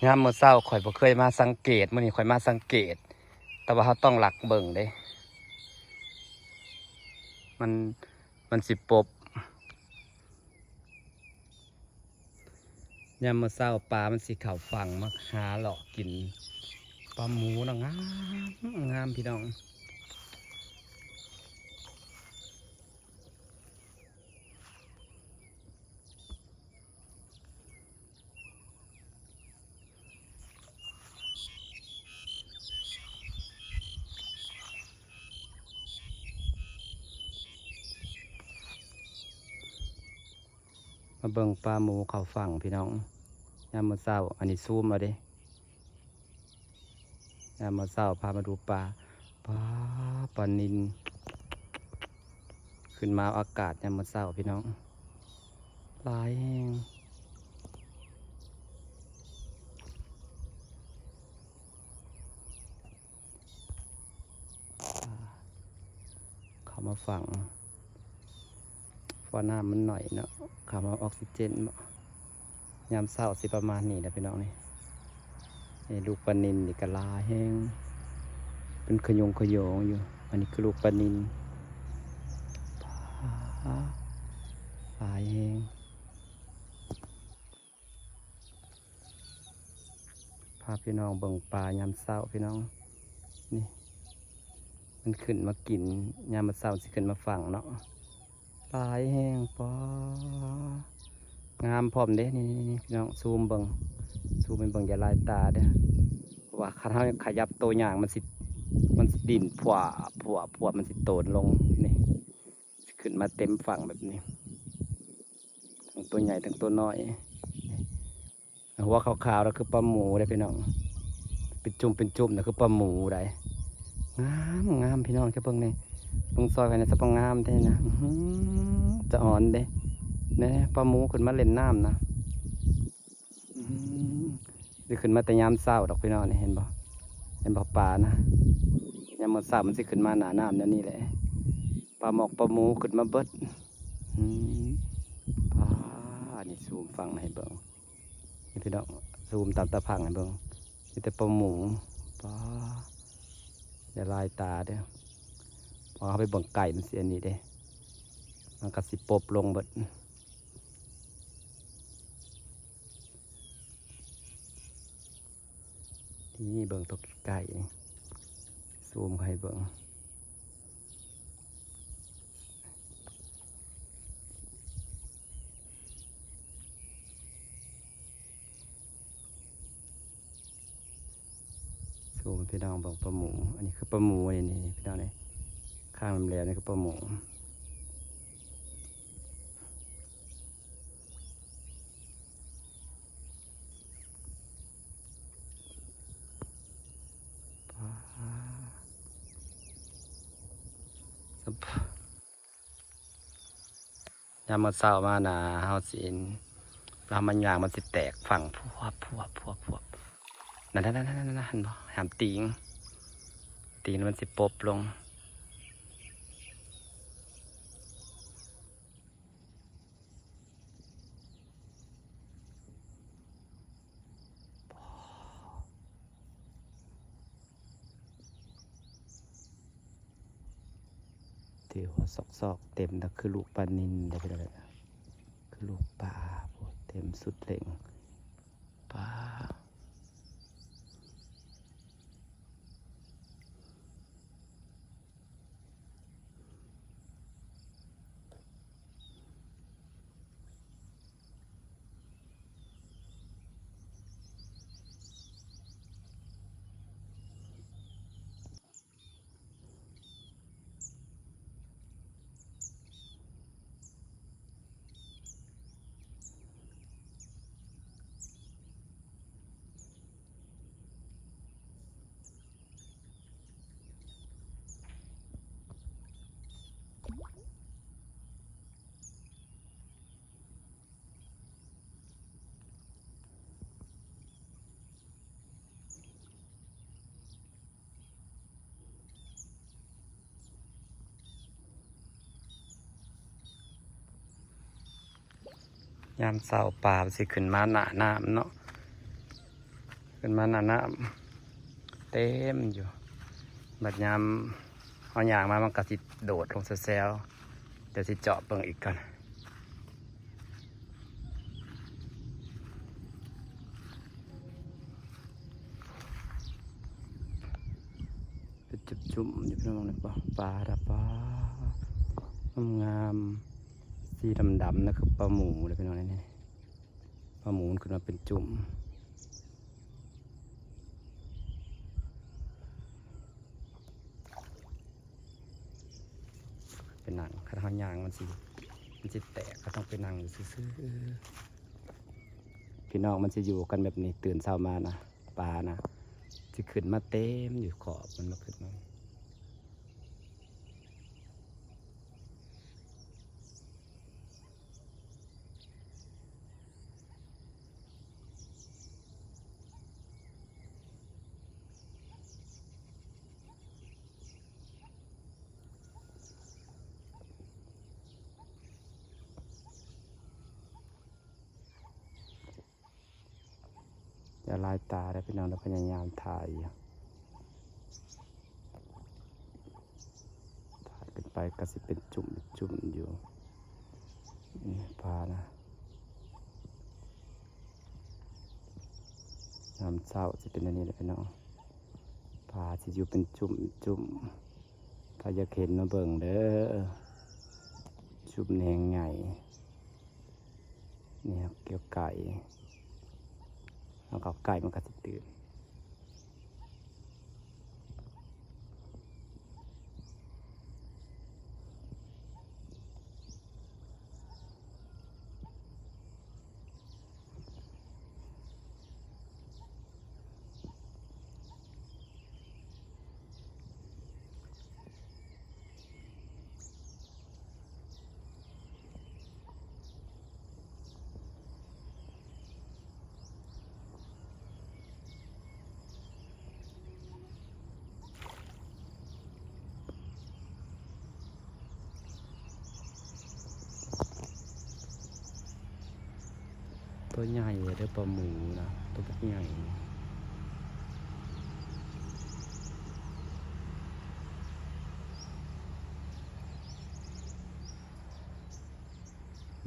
ยามมื้อเช้าข่อยบ่เคยมาสังเกตมื้อนี้ข่อยมาสังเกตแต่ว่าเขาต้องหลักเบิ่งเด้มันมันสิปบยามมื้อเช้าปลามันสิเข้าฝั่งมาหาหลอกกินปลาหมูน่ะงามงามพี่น้องมาเบิ่งปลาหมูเข้าฝั่งพี่น้องยามมื้อเช้าอันนี้ซูมเอาเด้ยามมื้อเช้าพามาดูปลาปลานิลขึ้นมาอากาศยามมื้อเช้าพี่น้องหลายแฮงเข้ามาฝั่งเพราะน้ำมันหน่อยเนาะเข้ามาออกซิเจนบ่ยามเช้าสิประมาณนี้นะพี่น้องนี่ลูกปลานิลนี่ก็หลายแฮงเป็นขยงอยู่อันนี้คือลูกปลานิลหลายแฮงพาพี่น้องเบิ่งปลายามเช้าพี่น้องนี่มันขึ้นมากินยามมื้อเช้าสิขึ้นมาฝั่งเนาะหลายแฮงงามพร้อมเด้นี่พี่น้องซูมเป็นเบิ่งอย่าลายตาเด้อเพราะว่าคันเฮาขยับตัวอย่างมันสิดิ่นผัวมันสิโตนลงนี่ขึ้นมาเต็มฝั่งแบบนี้ทั้งตัวใหญ่ทั้งตัวน้อยหัวขาวๆแล้วคือปลาหมูได้พี่น้องเป็นจุ่มนะคือปลาหมูได้งามพี่น้องจะเบิ่งนี่เบิ่งซอยกันนะสะพงามแท้นะจะอ่อนเด้เนี่ยปลาหมูขึ้นมาเล่นน้ำนะจะขึ้นมาแต่ยามเช้าดอกพี่น้องนี่เห็นบ่ปลานะยามมื้อเช้ามันสิขึ้นมาหนาน้ำนี่แหละปลาหมอกปลาหมูขึ้นมาเบิดปลานี่ซูมฟังให้เบิ่งนี่พี่น้องซูมตามตาพังให้เบิ่งมีแต่ปลาหมูปลาอย่าลายตาเด้อพอเขาไปเบิ่งไก่มันเสียนี่เด้มันก็สิปบลงเบิดนี่เบิ่งตัวไก่ซูมให้เบิ่งซูมพี่น้องเบิ่งปลาหมูอันนี้คือปลาหมูนี่พี่น้องนี่ข้างมันแหลมนี่คือปลาหมูยามมื้อเช้ามานะเฮาสิปลามันย่างมันสิแตกฝั่งพวบนั่นหันบ่หามตีนมันสิปบลงถือว่าซอกเต็มนะคือลูกปลานิลได้ไปเลยคือลูกปลาเต็มสุดเล่งปลายามเช้าปลาสิขึ้นมาหน้าน้ำเนาะ ขึ้นมาหนาน้ำเต็มอยู่บัดยามเอาอย่างมามันก็สิโดดลงแซวๆเดี๋ยวสิเจาะเบิ่งอีกกันเป็นจุ่มๆอยู่พี่น้องนะปลาดาปลางามๆสีดำๆนะคือปลาหมูเลยพี่น้องนี่ปลาหมูมันขึ้นมาเป็นจุ่มเป็นหนังข้าวหยางมันสิแตกก็ต้องเป็นหนังซื่อๆพี่น้องมันจะอยู่กันแบบนี้ตื่นเช้ามานะปลานะจะขึ้นมาเต็มอยู่ขอบมันมาขึ้นมาอย่าลายตาได้พี่น้องเราพยายามถ่ายขึ้นไปก็สิเป็นจุ่มอยู่นี่ปลานะน้ำเศร้าจะเป็นอันนี้เลยพี่น้องปลาจะอยู่เป็นจุ่มถ้าอยากเห็นมาเบิ่งเด้อจุ่มแหงใหญ่นี่ครับเกี่ยวไก่แล้วก็ไก่มันก็จะตื่นตัวใหญ่เลยเด้อปลาหมูนะตัวพวกใหญ่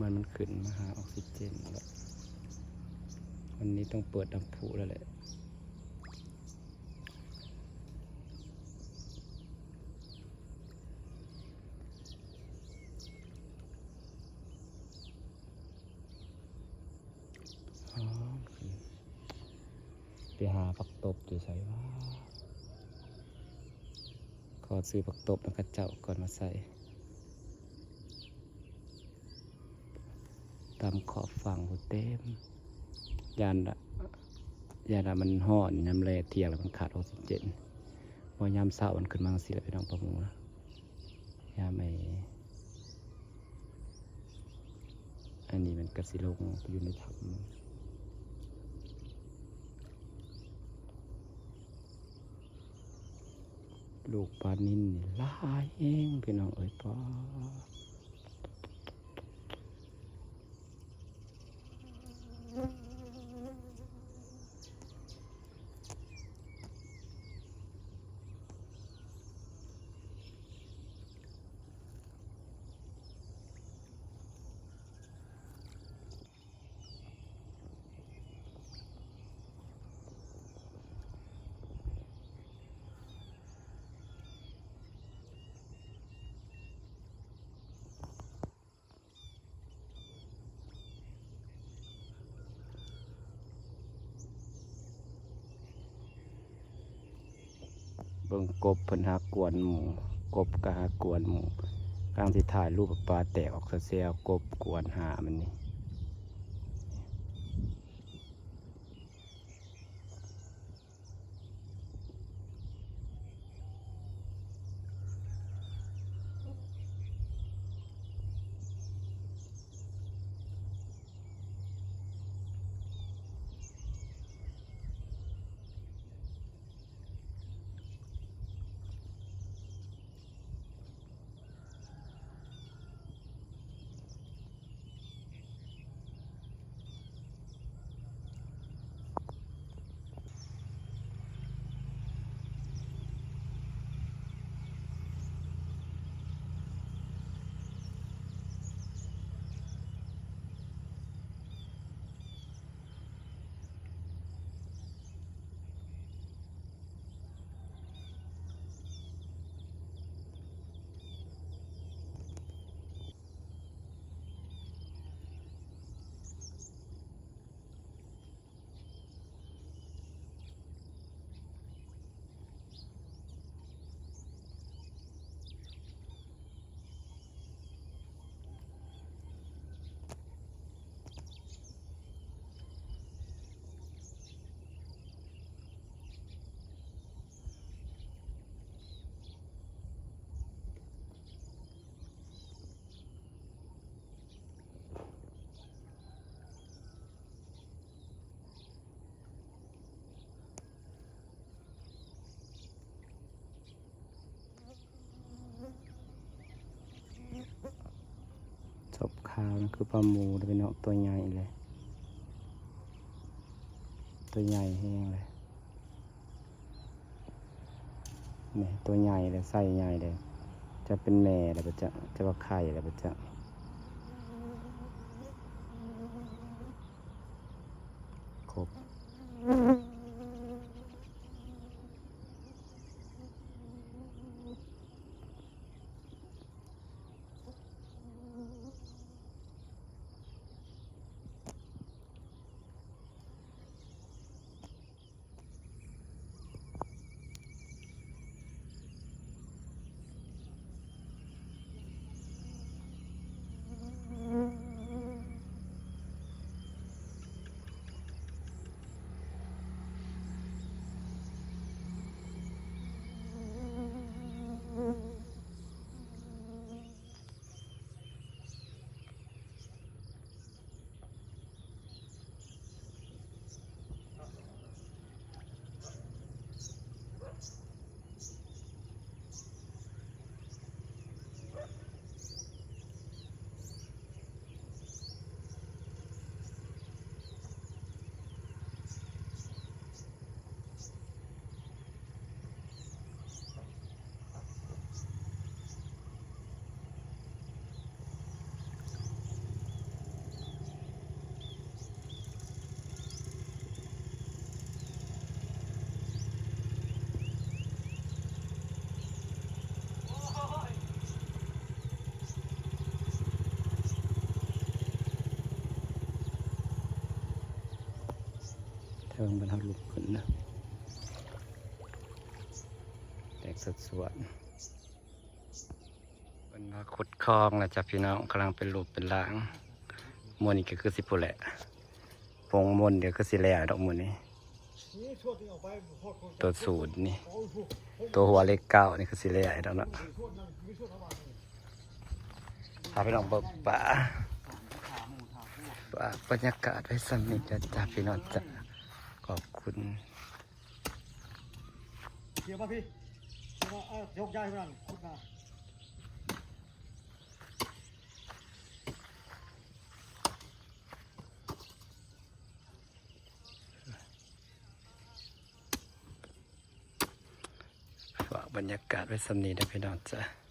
มันขึ้นมาหาออกซิเจนแล้ววันนี้ต้องเปิดน้ำพุแล้วแหละไปหาผักตบจะใส่ว่าขอซื้อผักตบแล้วก็เจ้าก่อนมาใส่ตามขอบฝั่งหูเต็มยานละมันห่อนน้ำแร่เทียงแล้วมันขาดออกซิเจนพอยามเศร้ามันขึ้นมาสิแล้วไปน้องปลาหมูนะยามอันนี้มันกระสิลงอยู่ในถังลูกปลานิ่นนี่ลายเองพี่น้องเอ้ยป้าเบิ่งกบเพิ่นหากวนหมูกบก็หากวนหมูกลางที่ถ่ายรูปปลาแตกออกเสียกบกวนหามันนี่ าวๆนั่นคือปลาหมูเลยพี่น้องตัวใหญ่เลยตัวใหญ่แห้งเลยนี่ตัวใหญ่เลยไส้ใหญ่เลยจะเป็นแม่แล้วจะว่าไข่แล้วจะครบเทิงบรรทัดลุกขึ้นนะแตกสดสวนเป็นมาขุดคลองนะจ๊ะพี่น้องกำลังเป็นรูปเป็นร่างมวนนี่ก็คือสิปุแหละปงมนเดี๋ยวก็สิแหล่ดอกมวนนี่ตัวสูตรนี่ตัวหัวเล็กเก้านี่คือสิแหล่ดอกเนาะพาไปลองเบิกป่าบรรยากาศไว้สักนิดจ้ะพี่น้องจ้ะขอบคุณเดี๋ยวมาพี่ยกย้ายไปนั่นคุดนาฝากบรรยากาศไว้สักนิดนะพี่น้องจ้ะ